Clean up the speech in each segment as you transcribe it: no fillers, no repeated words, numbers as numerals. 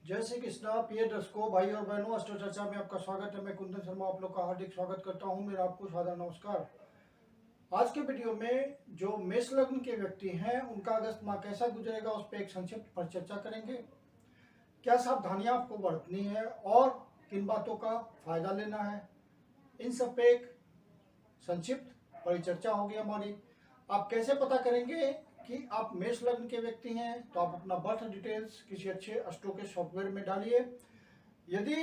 जय श्री कृष्णा। प्रिय दर्शकों, भाई और बहनों, अस्ट्रो चर्चा में आपका स्वागत है। मैं कुंदन शर्मा आप लोग का हार्दिक स्वागत करता हूं। मेरा आपको सादर नमस्कार। आज के वीडियो में जो मेष लग्न के व्यक्ति हैं उनका अगस्त माह कैसा गुजरेगा उस पर एक संक्षिप्त पर चर्चा करेंगे। क्या सावधानियां आपको बरतनी है और किन बातों का फायदा लेना है, इन सब पे एक संक्षिप्त परिचर्चा होगी हमारी। आप कैसे पता करेंगे कि आप मेष लग्न के व्यक्ति हैं, तो आप अपना बर्थ डिटेल्स किसी अच्छे एस्ट्रो के सॉफ्टवेयर में डालिए। यदि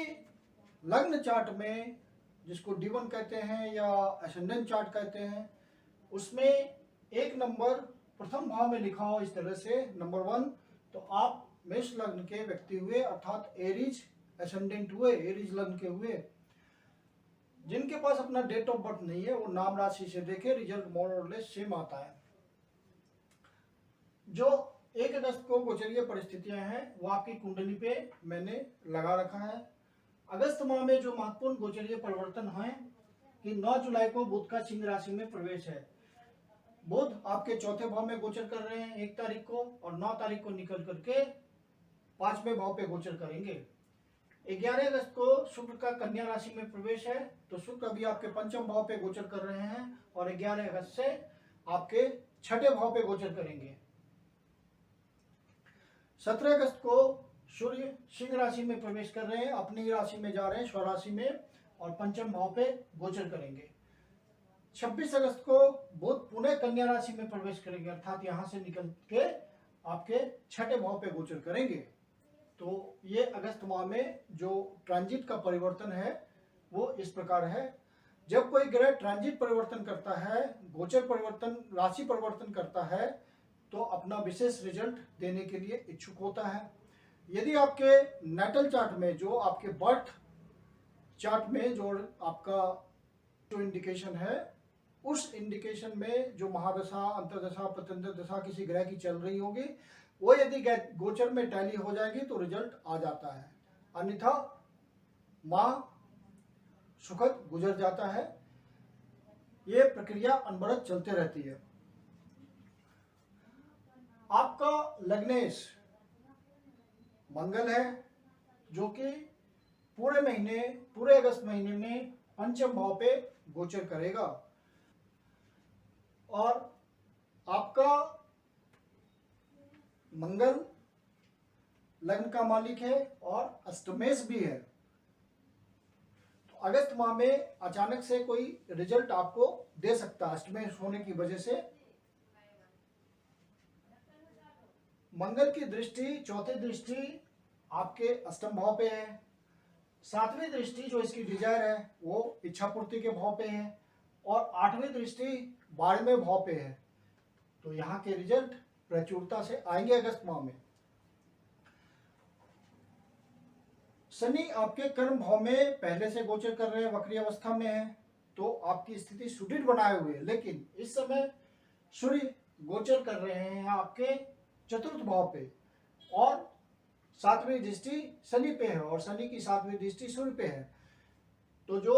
लग्न चार्ट में, जिसको D1 कहते हैं या असेंडेंट चार्ट कहते हैं, उसमें एक नंबर प्रथम भाव में लिखा हो इस तरह से नंबर 1, तो आप मेष लग्न के व्यक्ति हुए, अर्थात एरीज असेंडेंट हुए, एरीज लग्न के हुए। जिनके पास अपना डेट ऑफ बर्थ नहीं है वो नाम राशि से देखे, रिजल्ट मोर और लेस सेम आता है। जो 1 अगस्त को गोचरीय परिस्थितियां हैं वो आपकी कुंडली पे मैंने लगा रखा है। अगस्त माह में जो महत्वपूर्ण गोचरीय परिवर्तन है कि 9 जुलाई को बुध का सिंह राशि में प्रवेश है। बुध आपके चौथे भाव में गोचर कर रहे हैं 1 तारीख को, और 9 तारीख को निकल करके 5वें भाव पे गोचर करेंगे। 11 अगस्त को शुक्र का कन्या राशि में प्रवेश है, तो शुक्र अभी आपके पंचम भाव पे गोचर कर रहे हैं और 11 अगस्त से आपके 6ठे भाव पे गोचर करेंगे। 17 अगस्त को सूर्य सिंह राशि में प्रवेश कर रहे हैं, अपनी राशि में जा रहे हैं स्वराशि में, और पंचम भाव पे गोचर करेंगे। 26 अगस्त को बुध पुनः कन्या राशि में प्रवेश करेंगे, अर्थात यहां से निकल के आपके 6ठे भाव पे गोचर करेंगे। तो ये अगस्त माह में जो ट्रांजिट का परिवर्तन है वो इस प्रकार है। जब कोई ग्रह ट्रांजिट परिवर्तन करता है, गोचर परिवर्तन, राशि परिवर्तन करता है, तो अपना विशेष रिजल्ट देने के लिए इच्छुक होता है। यदि आपके नेटल चार्ट में, जो आपके बर्थ चार्ट में जो आपका जो इंडिकेशन है, उस इंडिकेशन में जो महादशा, अंतरदशा, प्रत्यंतर दशा किसी ग्रह की चल रही होगी, वो यदि गोचर में टैली हो जाएगी तो रिजल्ट आ जाता है, अन्यथा माह सुखद गुजर जाता है। ये प्रक्रिया अनवरत चलते रहती है। आपका लग्नेश मंगल है, जो कि पूरे महीने, पूरे अगस्त महीने में पंचम भाव पे गोचर करेगा, और आपका मंगल लग्न का मालिक है और अष्टमेश भी है। तो अगस्त माह में अचानक से कोई रिजल्ट आपको दे सकता है अष्टमेश होने की वजह से। मंगल की दृष्टि, चौथी दृष्टि आपके अष्टम भाव पे है। 7वीं दृष्टि जो इसकी डिजायर है वो इच्छा पूर्ति के भाव पे है, और 8वीं दृष्टि 12वें भाव पे है। तो यहाँ के रिजल्ट प्रचुरता से आएंगे अगस्त माह में। शनि आपके कर्म भाव में पहले से गोचर कर रहे हैं, वक्री अवस्था में है, तो आपकी स्थिति सुदृढ़ बनाए हुए है। लेकिन इस समय सूर्य गोचर कर रहे हैं आपके चतुर्थ भाव पे, और 7वीं दृष्टि शनि पे है, और शनि की 7वीं दृष्टि सूर्य पे है। तो जो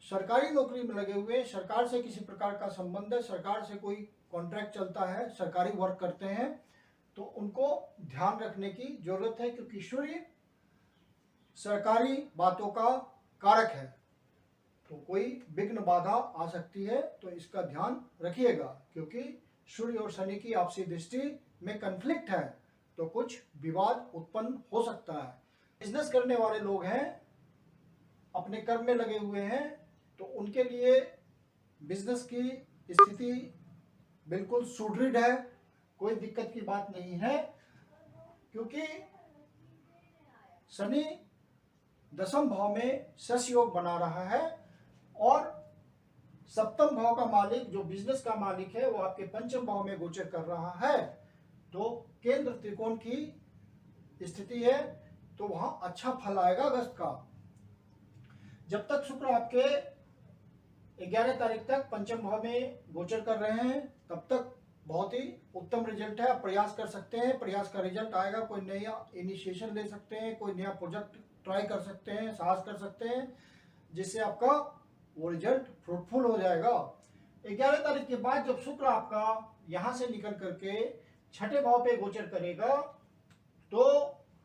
सरकारी नौकरी में लगे हुए, सरकार से किसी प्रकार का संबंध है, सरकार से कोई कॉन्ट्रैक्ट चलता है, सरकारी वर्क करते हैं, तो उनको ध्यान रखने की जरूरत है, क्योंकि सूर्य सरकारी बातों का कारक है। तो कोई विघ्न बाधा आ सकती है, तो इसका ध्यान रखिएगा, क्योंकि सूर्य और शनि की आपसी दृष्टि में कन्फ्लिक्ट है, तो कुछ विवाद उत्पन्न हो सकता है। बिजनेस करने वाले लोग हैं, अपने कर्म में लगे हुए हैं, तो उनके लिए बिजनेस की स्थिति बिल्कुल सुदृढ़ है, कोई दिक्कत की बात नहीं है, क्योंकि शनि 10वें भाव में शश योग बना रहा है, और 7वें भाव का मालिक, जो बिजनेस का मालिक है, वो आपके पंचम भाव में गोचर कर रहा है। तो केंद्र त्रिकोण की स्थिति है, तो वहां अच्छा फल आएगा अगस्त का। जब तक शुक्र आपके 11 तारीख तक पंचम भाव में गोचर कर रहे हैं, तब तक बहुत ही उत्तम रिजल्ट है। आप प्रयास कर सकते हैं, प्रयास का रिजल्ट आएगा। कोई नया इनिशिएशन ले सकते हैं, कोई नया प्रोजेक्ट ट्राई कर सकते हैं, साहस कर सकते हैं, जिससे आपका वो रिजल्ट फ्रूटफुल हो जाएगा। 11 तारीख के बाद जब शुक्र आपका यहां से निकल करके 6ठे भाव पे गोचर करेगा, तो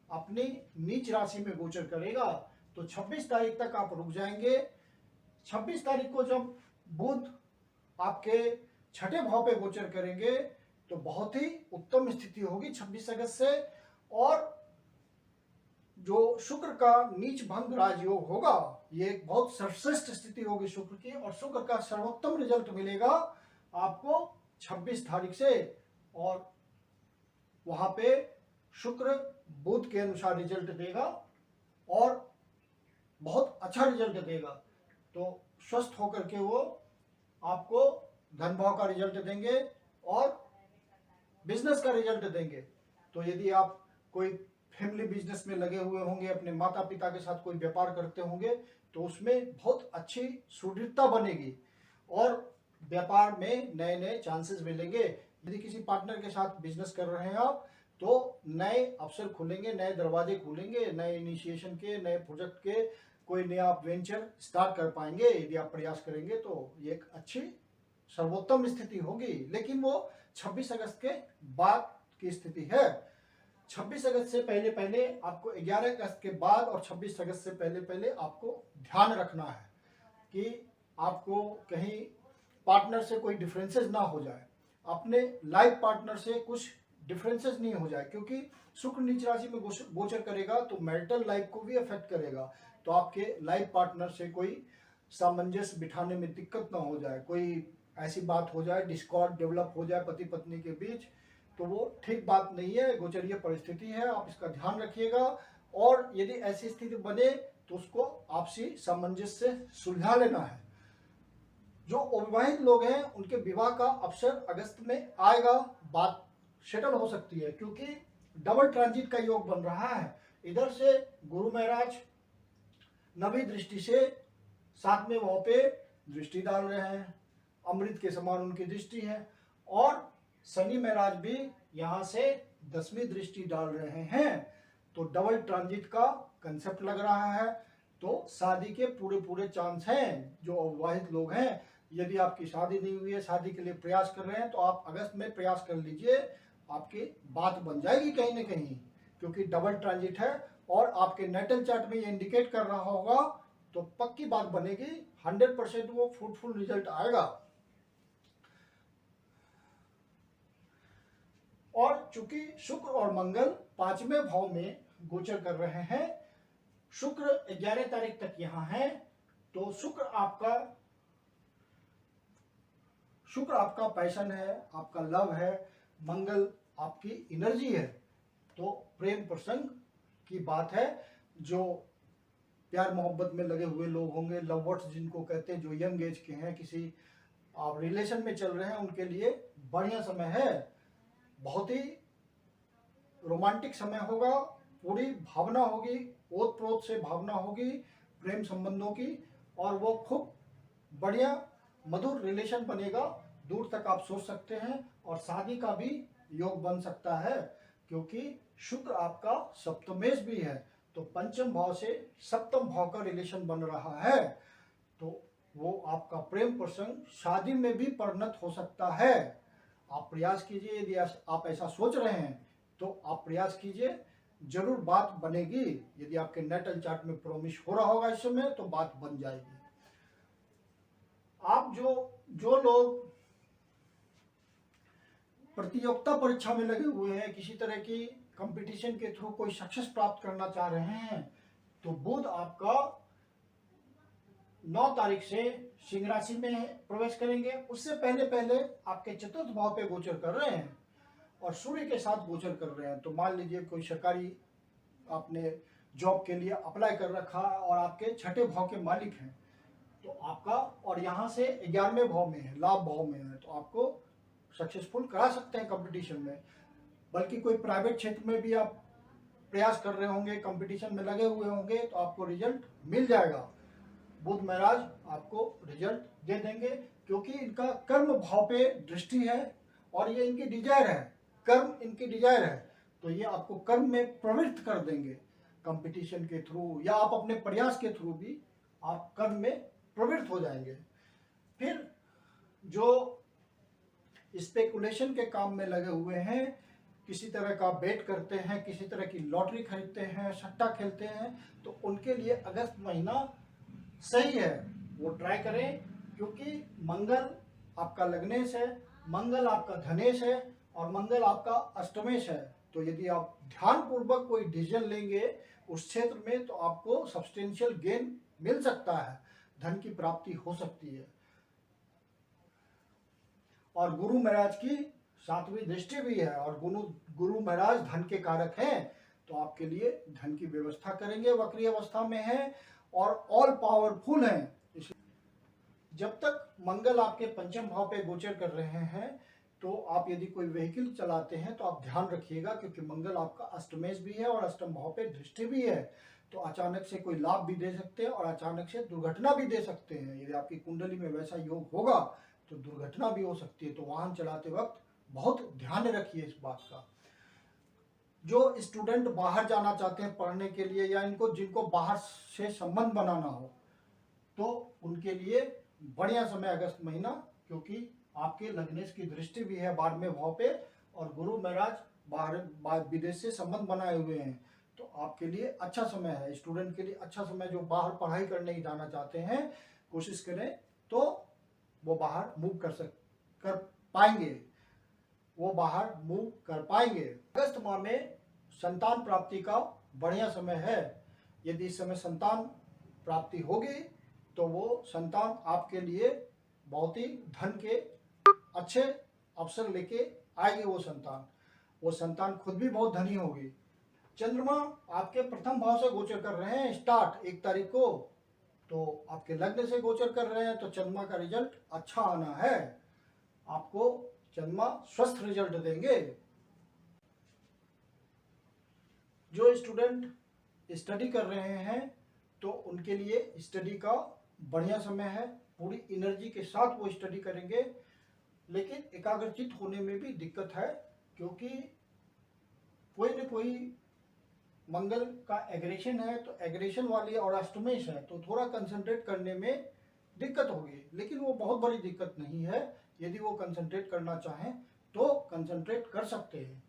अपनी नीच राशि में गोचर करेगा। तो 26 तारीख तक आप रुक जाएंगे। 26 तारीख को जब बुध आपके छठे भाव पे गोचर करेंगे तो बहुत ही उत्तम स्थिति होगी 26 अगस्त से। और जो शुक्र का नीच भंग राजयोग होगा, ये एक बहुत सर्वश्रेष्ठ स्थिति होगी शुक्र की, और शुक्र का सर्वोत्तम रिजल्ट मिलेगा आपको 26 तारीख से। और वहां पे शुक्र बुध के अनुसार रिजल्ट देगा और बहुत अच्छा रिजल्ट देगा। तो स्वस्थ होकर के वो आपको धन भाव का रिजल्ट देंगे और बिजनेस का रिजल्ट देंगे। तो यदि आप कोई फैमिली बिजनेस में लगे हुए होंगे, अपने माता पिता के साथ कोई व्यापार करते होंगे, तो उसमें बहुत अच्छी सुदृढ़ता बनेगी और व्यापार में नए नए चांसेस मिलेंगे। यदि किसी पार्टनर के साथ बिजनेस कर रहे हैं आप, तो नए अवसर खुलेंगे, नए दरवाजे खुलेंगे, नए इनिशिएशन के, नए प्रोजेक्ट के, कोई नया वेंचर स्टार्ट कर पाएंगे यदि आप प्रयास करेंगे। तो ये एक अच्छी सर्वोत्तम स्थिति होगी, लेकिन वो 26 अगस्त के बाद की स्थिति है। 26 अगस्त से पहले पहले आपको, 11 अगस्त के बाद और 26 अगस्त से पहले पहले आपको ध्यान रखना है कि आपको कहीं पार्टनर से कोई डिफरेंसेस ना हो जाए, अपने लाइफ पार्टनर से कुछ डिफरेंसेस नहीं हो जाए, क्योंकि शुक्र नीच राशि में गोचर करेगा तो मैरिटल लाइफ को भी अफेक्ट करेगा। तो आपके लाइफ पार्टनर से कोई सामंजस्य बिठाने में दिक्कत ना हो जाए, कोई ऐसी बात हो जाए, डिस्कॉर्ड डेवलप हो जाए पति पत्नी के बीच, तो वो ठीक बात नहीं है, गोचरीय परिस्थिति है, आप इसका ध्यान रखिएगा। और यदि ऐसी स्थिति बने तो उसको आपसी सामंजस्य से सुलझा लेना है। जो अविवाहित लोग हैं उनके विवाह का अवसर अगस्त में आएगा, बात सेटल हो सकती है, क्योंकि डबल ट्रांजिट का योग बन रहा है। इधर से गुरु महाराज नवी दृष्टि से 7वें भाव पे दृष्टि डाल रहे हैं, अमृत के समान उनकी दृष्टि है, और शनि महाराज भी यहाँ से 10वीं दृष्टि डाल रहे हैं। तो डबल ट्रांजिट का कंसेप्ट लग रहा है। तो शादी के पूरे पूरे चांस हैं। जो अविवाहित लोग हैं, यदि आपकी शादी नहीं हुई है, शादी के लिए प्रयास कर रहे हैं, तो आप अगस्त में प्रयास कर लीजिए, आपकी बात बन जाएगी कहीं ना कहीं, क्योंकि डबल ट्रांजिट है और आपके नेटल चार्ट में ये इंडिकेट कर रहा होगा। तो पक्की बात बनेगी, 100% वो फ्रूटफुल रिजल्ट आएगा। और चूंकि शुक्र और मंगल 5वें भाव में गोचर कर रहे हैं, शुक्र 11 तारीख तक यहाँ है, तो शुक्र आपका पैशन है, आपका लव है, मंगल आपकी एनर्जी है। तो प्रेम प्रसंग की बात है। जो प्यार मोहब्बत में लगे हुए लोग होंगे, लवर्स जिनको कहते हैं, जो यंग एज के हैं, किसी आप रिलेशन में चल रहे हैं, उनके लिए बढ़िया समय है, बहुत ही रोमांटिक समय होगा, पूरी भावना होगी, ओत प्रोत से भावना होगी प्रेम संबंधों की, और वो खूब बढ़िया मधुर रिलेशन बनेगा, दूर तक आप सोच सकते हैं, और शादी का भी योग बन सकता है, क्योंकि शुक्र आपका सप्तमेश भी है। तो पंचम भाव से सप्तम भाव का रिलेशन बन रहा है, तो वो आपका प्रेम प्रसंग शादी में भी परिणत हो सकता है। आप प्रयास कीजिए, यदि आप ऐसा सोच रहे हैं तो आप प्रयास कीजिए, जरूर बात बनेगी। यदि आपके नेटल चार्ट में प्रोमिस हो रहा होगा इस समय, तो बात बन जाएगी। आप जो लोग प्रतियोगिता परीक्षा में लगे हुए हैं, किसी तरह की कंपटीशन के थ्रू कोई सक्सेस प्राप्त करना चाह रहे हैं, तो बुध आपका 9 तारीख से सिंह राशि में प्रवेश करेंगे। उससे पहले पहले आपके चतुर्थ भाव पे गोचर कर रहे हैं और सूर्य के साथ गोचर कर रहे हैं। तो मान लीजिए कोई सरकारी आपने जॉब के लिए अप्लाई कर रखा और आपके छठे भाव के मालिक हैं, तो आपका, और यहाँ से 11वें भाव में है, लाभ भाव में है, तो आपको सक्सेसफुल करा सकते हैं कंपटीशन में। बल्कि कोई प्राइवेट क्षेत्र में भी आप प्रयास कर रहे होंगे, कंपटीशन में लगे हुए होंगे, तो आपको रिजल्ट मिल जाएगा। बुध महाराज आपको रिजल्ट दे देंगे, क्योंकि इनका कर्म भाव पे दृष्टि है और ये इनकी डिजायर है, कर्म इनकी डिजायर है। तो ये आपको कर्म में प्रवृत्त कर देंगे कंपटीशन के थ्रू, या आप अपने प्रयास के थ्रू भी आप कर्म में प्रवृत्त हो जाएंगे। फिर जो स्पेकुलेशन के काम में लगे हुए हैं, किसी तरह का बेट करते हैं, किसी तरह की लॉटरी खरीदते हैं, सट्टा खेलते हैं, तो उनके लिए अगस्त महीना सही है, वो ट्राई करें। क्योंकि मंगल आपका लग्नेश है, मंगल आपका धनेश है और मंगल आपका अष्टमेश है। तो यदि आप ध्यान पूर्वक कोई डिसीजन लेंगे उस क्षेत्र में तो आपको सब्सटेंशियल गेन मिल सकता है, धन की प्राप्ति हो सकती है। और गुरु महाराज की 7वीं दृष्टि भी है और गुरु महाराज धन के कारक हैं, तो आपके लिए धन की व्यवस्था करेंगे, वक्री अवस्था में है और ऑल पावरफुल हैं। जब तक मंगल आपके पंचम भाव पे गोचर कर रहे हैं तो आप यदि कोई व्हीकल चलाते हैं तो आप ध्यान रखिएगा, क्योंकि मंगल आपका अष्टमेश भी है और अष्टम भाव पे दृष्टि भी है, तो अचानक से कोई लाभ भी दे सकते हैं और अचानक से दुर्घटना भी दे सकते हैं। यदि आपकी कुंडली में वैसा योग होगा तो दुर्घटना भी हो सकती है, तो वाहन चलाते वक्त बहुत ध्यान रखिए इस बात का। जो स्टूडेंट बाहर जाना चाहते हैं पढ़ने के लिए या जिनको बाहर से संबंध बनाना हो, तो उनके लिए बढ़िया समय अगस्त महीना, क्योंकि आपके लग्नेश की दृष्टि भी है 12वें भाव पे और गुरु महाराज बाहर विदेश से संबंध बनाए हुए हैं, तो आपके लिए अच्छा समय है, स्टूडेंट के लिए अच्छा समय। जो बाहर पढ़ाई करने ही जाना चाहते हैं कोशिश करें तो वो बाहर मूव कर पाएंगे, वो बाहर मूव कर पाएंगे। अगस्त माह में संतान प्राप्ति का बढ़िया समय है। यदि इस समय संतान प्राप्ति होगी तो वो संतान आपके लिए बहुत ही धन के अच्छे अवसर लेके आएगी। वो संतान खुद भी बहुत धनी होगी। चंद्रमा आपके प्रथम भाव से गोचर कर रहे हैं स्टार्ट 1 तारीख को, तो आपके लग्न से गोचर कर रहे हैं, तो चंद्रमा का रिजल्ट अच्छा आना है, आपको चंद्रमा स्वस्थ रिजल्ट देंगे। जो स्टूडेंट स्टडी कर रहे हैं तो उनके लिए स्टडी का बढ़िया समय है, पूरी एनर्जी के साथ वो स्टडी करेंगे, लेकिन एकाग्रचित होने में भी दिक्कत है, क्योंकि कोई न कोई मंगल का एग्रेशन है, तो एग्रेशन वाली और अष्टमेश है, तो थोड़ा कंसंट्रेट करने में दिक्कत होगी, लेकिन वो बहुत बड़ी दिक्कत नहीं है। यदि वो कंसंट्रेट करना चाहें तो कंसंट्रेट कर सकते हैं।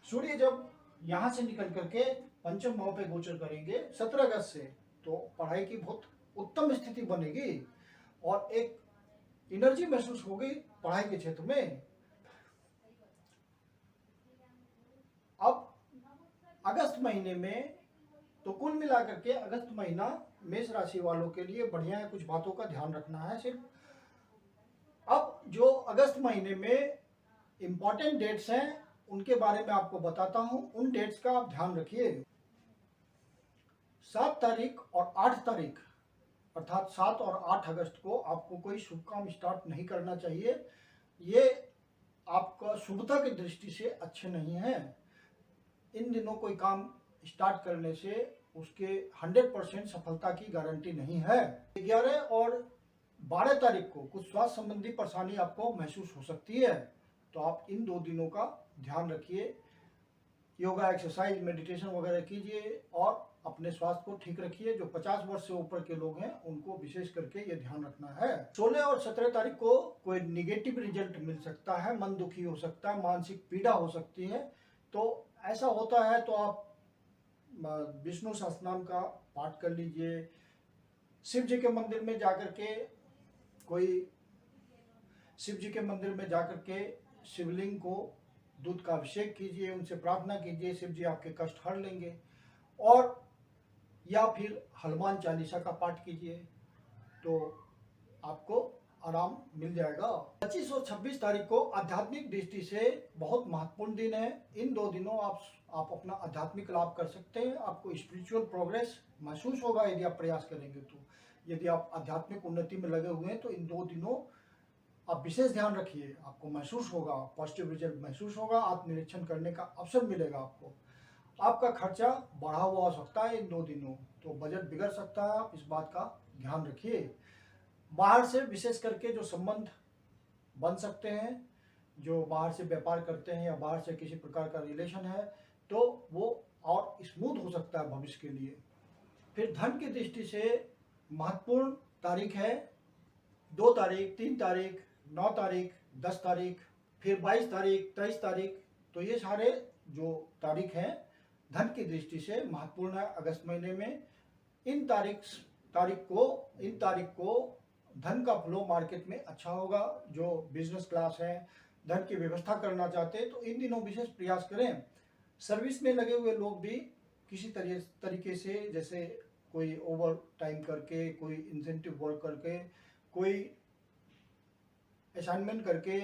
सूर्य जब यहाँ से निकल करके पंचम भाव पे गोचर करेंगे 17 अगस्त से, तो पढ़ाई की बहुत उत्तम स्थिति बनेगी और एक एनर्जी महसूस होगी पढ़ाई के क्षेत्र में। अब अगस्त महीने में तो कुल मिलाकर के अगस्त महीना मेष राशि वालों के लिए बढ़िया है, कुछ बातों का ध्यान रखना है सिर्फ। अब जो अगस्त महीने में इंपॉर्टेंट डेट्स हैं उनके बारे में आपको बताता हूं, उन डेट्स का आप ध्यान रखिए। 7 तारीख और 8 तारीख अर्थात 7 और 8 अगस्त को आपको कोई शुभ काम स्टार्ट नहीं करना चाहिए, ये आपका शुभता की दृष्टि से अच्छे नहीं है। इन दिनों कोई काम स्टार्ट करने से उसके 100% सफलता की गारंटी नहीं है। 11 और 12 तारीख को कुछ स्वास्थ्य संबंधी परेशानी आपको महसूस हो सकती है, तो आप इन 2 दिनों का ध्यान रखिए। योगा, एक्सरसाइज, मेडिटेशन वगैरह कीजिए और अपने स्वास्थ्य को ठीक रखिए। जो 50 वर्ष से ऊपर के लोग हैं उनको विशेष करके ये ध्यान रखना है। 16 और 17 तारीख को कोई निगेटिव रिजल्ट मिल सकता है, मन दुखी हो सकता है, मानसिक पीड़ा हो सकती है। तो ऐसा होता है तो आप विष्णु सहस्त्रनाम का पाठ कर लीजिए, शिव जी के मंदिर में जाकर के शिवलिंग को दूध का अभिषेक कीजिए, उनसे प्रार्थना कीजिए, शिव जी आपके कष्ट हर लेंगे। और या फिर हनुमान चालीसा का पाठ कीजिए तो आपको आराम मिल जाएगा। 25 और 26 तारीख को आध्यात्मिक दृष्टि से बहुत महत्वपूर्ण दिन है। इन 2 दिनों आप अपना आध्यात्मिक लाभ कर सकते हैं, आपको स्पिरिचुअल प्रोग्रेस महसूस होगा यदि आप प्रयास करेंगे। तो यदि आप आध्यात्मिक उन्नति में लगे हुए हैं तो इन 2 दिनों आप विशेष ध्यान रखिए, आपको महसूस होगा, पॉजिटिव रिजल्ट महसूस होगा, आत्मनिरीक्षण करने का अवसर मिलेगा आपको। आपका खर्चा बढ़ा हुआ हो सकता है इन 2 दिनों, तो बजट बिगड़ सकता है, आप इस बात का ध्यान रखिए। बाहर से विशेष करके जो संबंध बन सकते हैं, जो बाहर से व्यापार करते हैं या बाहर से किसी प्रकार का रिलेशन है, तो वो और स्मूथ हो सकता है भविष्य के लिए। फिर धन की दृष्टि से महत्वपूर्ण तारीख है 2 तारीख, 3 तारीख, 9 तारीख, 10 तारीख, फिर 22 तारीख, 23 तारीख, तो ये सारे जो तारीख हैं धन की दृष्टि से महत्वपूर्ण है अगस्त महीने में। इन तारीख को धन का फ्लो मार्केट में अच्छा होगा। जो बिजनेस क्लास है, धन की व्यवस्था करना चाहते हैं, तो इन दिनों विशेष प्रयास करें। सर्विस में लगे हुए लोग भी किसी तरीके से, जैसे कोई ओवर टाइम करके, कोई इंसेंटिव वर्क करके, कोई असाइनमेंट करके,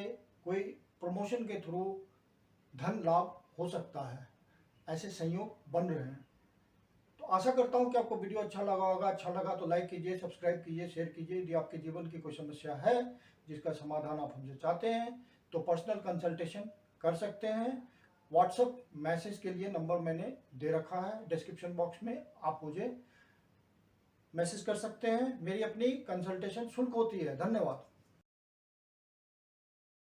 कोई प्रमोशन के थ्रू धन लाभ हो सकता है। ऐसे संयोग बन रहे हैं। तो आशा करता हूं कि आपको वीडियो अच्छा लगा होगा। अच्छा लगा तो लाइक कीजिए, सब्सक्राइब कीजिए, शेयर कीजिए। यदि आपके जीवन की कोई समस्या है जिसका समाधान आप हमसे चाहते हैं तो पर्सनल कंसल्टेशन कर सकते हैं। व्हाट्सएप मैसेज के लिए नंबर मैंने दे रखा है डिस्क्रिप्शन बॉक्स में, आप मुझे मैसेज कर सकते हैं। मेरी अपनी कंसल्टेशन शुल्क होती है। धन्यवाद।